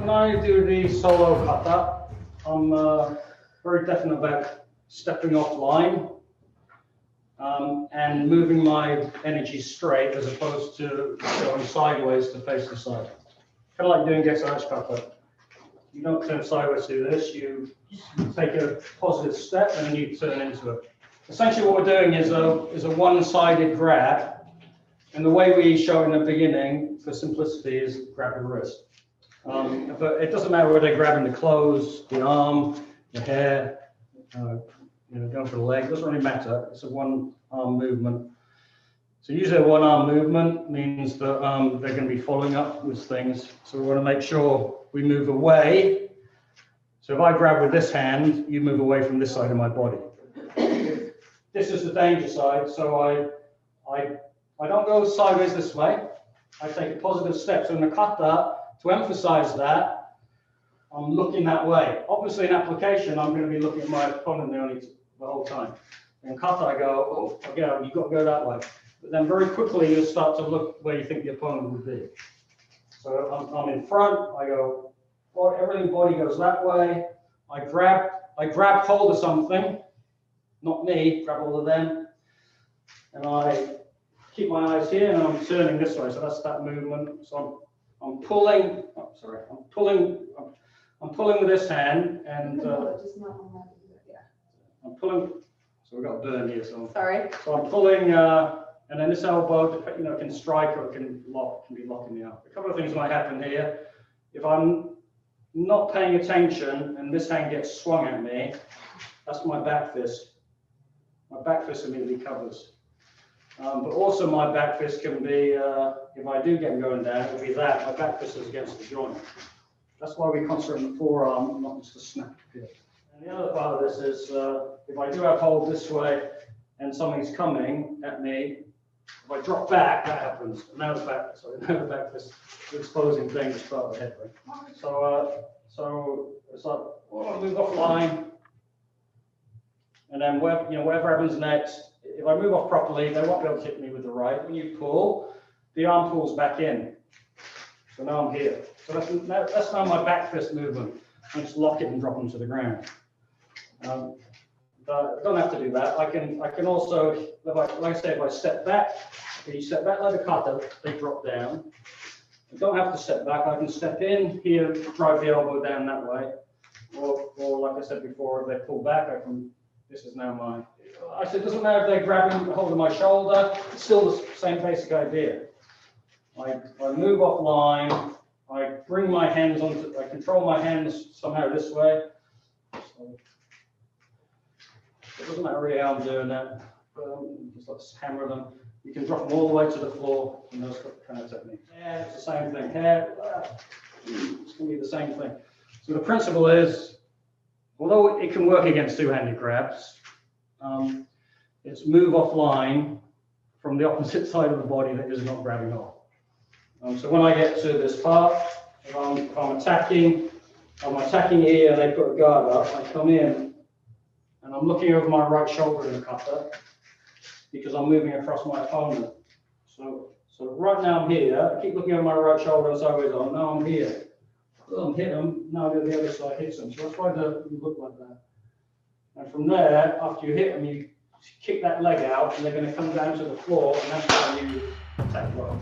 when I do the solo kata, I'm very definite about stepping off line and moving my energy straight as opposed to going sideways to face the side. Kind of like doing Gesage kata. You don't turn sideways to do this, you take a positive step and then you turn into it. Essentially what we're doing is a one-sided grab, and the way we show in the beginning, for simplicity, is grab the wrist. But it doesn't matter whether they're grabbing the clothes, the arm, the hair, going for the leg, it doesn't really matter. It's a one-arm movement. So usually a one-arm movement means that they're going to be following up with things. So we want to make sure we move away. So if I grab with this hand, you move away from this side of my body. This is the danger side, so I don't go sideways this way. I take a positive step. So in the kata, to emphasize that, I'm looking that way. Obviously in application, I'm going to be looking at my opponent the whole time. In kata, I go, oh, okay, you've got to go that way. But then very quickly, you'll start to look where you think the opponent would be. So I'm in front, I go, everything body goes that way. I grab hold of something, not me, grab hold of them. And I keep my eyes here and I'm turning this way. So that's that movement. So I'm pulling, I'm pulling with this hand and I'm pulling, so we've got a burn here. So I'm pulling, and then this elbow, can strike or it can be locking me up. A couple of things might happen here. If I'm not paying attention and this hand gets swung at me, that's my back fist. My back fist immediately covers. But also my back fist can be, if I do get going down, it'll be that. My back fist is against the joint. That's why we concentrate on the forearm, not just the snap. And the other part of this is, if I do have hold this way and something's coming at me, if I drop back, that happens. Now the back fist exposing things as part of the head. Right? So it's like, I move off line, and then whatever happens next, if I move off properly, they won't be able to hit me with the right. When you pull, the arm pulls back in. So now I'm here. So that's now my back fist movement. I just lock it and drop them to the ground. But I don't have to do that. I can also, like I say, if I step back, if you step back like the kata, they drop down. I don't have to step back. I can step in here, drive the elbow down that way. Or like I said before, if they pull back, this is now mine. I said, it doesn't matter if they're grabbing hold of my shoulder, it's still the same basic idea. I move off line, I bring my hands I control my hands somehow this way. So it doesn't matter really how I'm doing that. Just let's hammer them. You can drop them all the way to the floor in those kind of techniques. Yeah, it's the same thing. Hair, it's going to be the same thing. So the principle is, although it can work against two-handed grabs, it's move offline from the opposite side of the body that is not grabbing off. So when I get to this part, if I'm attacking here and they put a guard up, I come in and I'm looking over my right shoulder in the kata because I'm moving across my opponent. So right now I'm here, I keep looking over my right shoulder and sideways on, now I'm here. I'm hitting them, now I go to the other side, hit them. So that's why you look like that. And from there, after you hit them, you kick that leg out and they're going to come down to the floor and that's how you attack well.